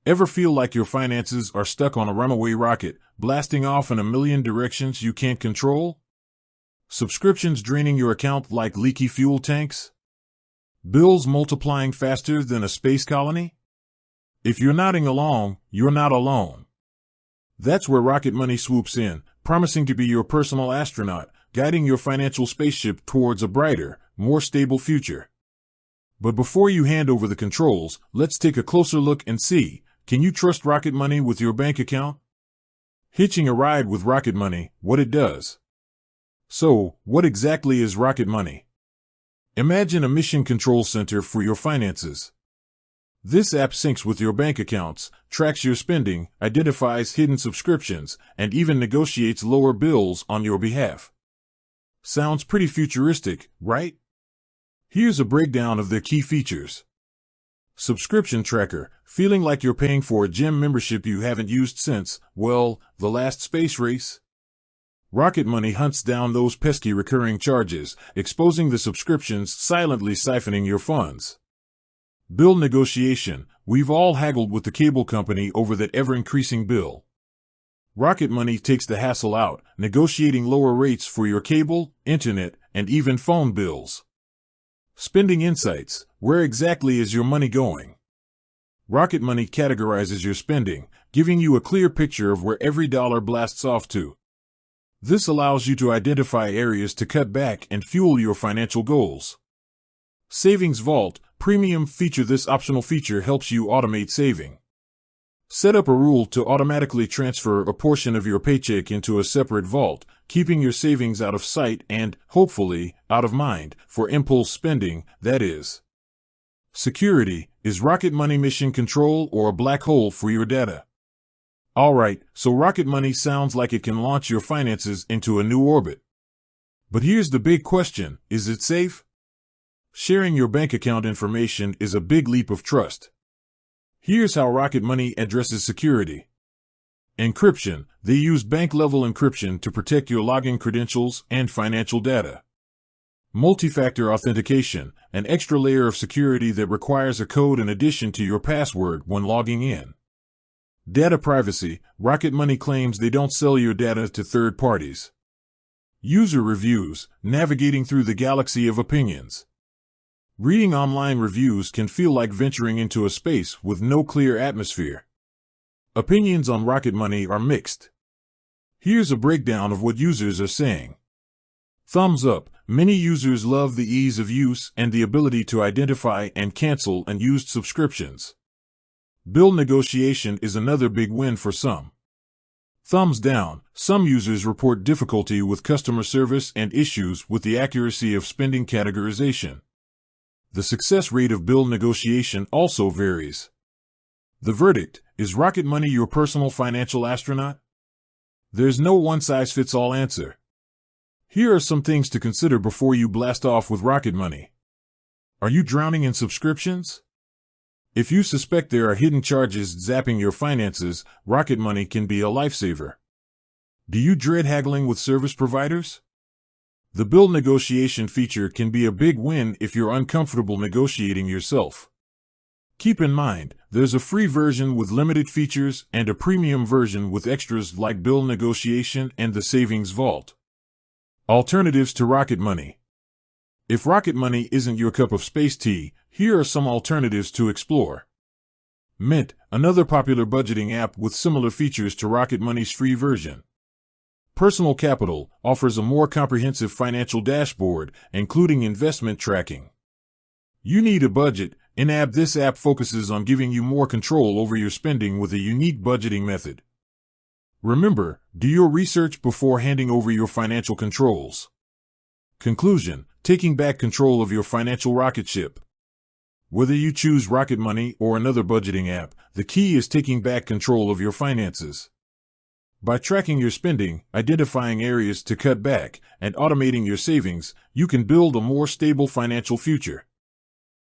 Ever feel like your finances are stuck on a runaway rocket, blasting off in a million directions you can't control? Subscriptions draining your account like leaky fuel tanks? Bills multiplying faster than a space colony? If you're nodding along, you're not alone. That's where Rocket Money swoops in, promising to be your personal astronaut, guiding your financial spaceship towards a brighter, more stable future. But before you hand over the controls, let's take a closer look and see, can you trust Rocket Money with your bank account? Hitching a ride with Rocket Money, what it does. So, what exactly is Rocket Money? Imagine a mission control center for your finances. This app syncs with your bank accounts, tracks your spending, identifies hidden subscriptions, and even negotiates lower bills on your behalf. Sounds pretty futuristic, right? Here's a breakdown of their key features. Subscription tracker, feeling like you're paying for a gym membership you haven't used since, well, the last space race? Rocket Money hunts down those pesky recurring charges, exposing the subscriptions silently siphoning your funds. Bill negotiation, we've all haggled with the cable company over that ever-increasing bill. Rocket Money takes the hassle out, negotiating lower rates for your cable, internet, and even phone bills. Spending insights, where exactly is your money going? Rocket Money categorizes your spending, giving you a clear picture of where every dollar blasts off to. This allows you to identify areas to cut back and fuel your financial goals. Savings Vault, premium feature. This optional feature helps you automate saving. Set up a rule to automatically transfer a portion of your paycheck into a separate vault, keeping your savings out of sight and, hopefully, out of mind, for impulse spending, that is. Security, is Rocket Money mission control or a black hole for your data? Alright, so Rocket Money sounds like it can launch your finances into a new orbit. But here's the big question, is it safe? Sharing your bank account information is a big leap of trust. Here's how Rocket Money addresses security. Encryption, they use bank-level encryption to protect your login credentials and financial data. Multi-factor authentication, an extra layer of security that requires a code in addition to your password when logging in. Data privacy, Rocket Money claims they don't sell your data to third parties. User reviews, navigating through the galaxy of opinions. Reading online reviews can feel like venturing into a space with no clear atmosphere. Opinions on Rocket Money are mixed. Here's a breakdown of what users are saying. Thumbs up, many users love the ease of use and the ability to identify and cancel unused subscriptions. Bill negotiation is another big win for some. Thumbs down, some users report difficulty with customer service and issues with the accuracy of spending categorization. The success rate of bill negotiation also varies. The verdict, is Rocket Money your personal financial astronaut? There's no one-size-fits-all answer. Here are some things to consider before you blast off with Rocket Money. Are you drowning in subscriptions? If you suspect there are hidden charges zapping your finances, Rocket Money can be a lifesaver. Do you dread haggling with service providers? The bill negotiation feature can be a big win if you're uncomfortable negotiating yourself. Keep in mind, there's a free version with limited features and a premium version with extras like bill negotiation and the Savings Vault. Alternatives to Rocket Money. If Rocket Money isn't your cup of space tea, here are some alternatives to explore. Mint, another popular budgeting app with similar features to Rocket Money's free version. Personal Capital offers a more comprehensive financial dashboard, including investment tracking. You need a budget. In-app, this app focuses on giving you more control over your spending with a unique budgeting method. Remember, do your research before handing over your financial controls. Conclusion, taking back control of your financial rocket ship. Whether you choose Rocket Money or another budgeting app, the key is taking back control of your finances. By tracking your spending, identifying areas to cut back, and automating your savings, you can build a more stable financial future.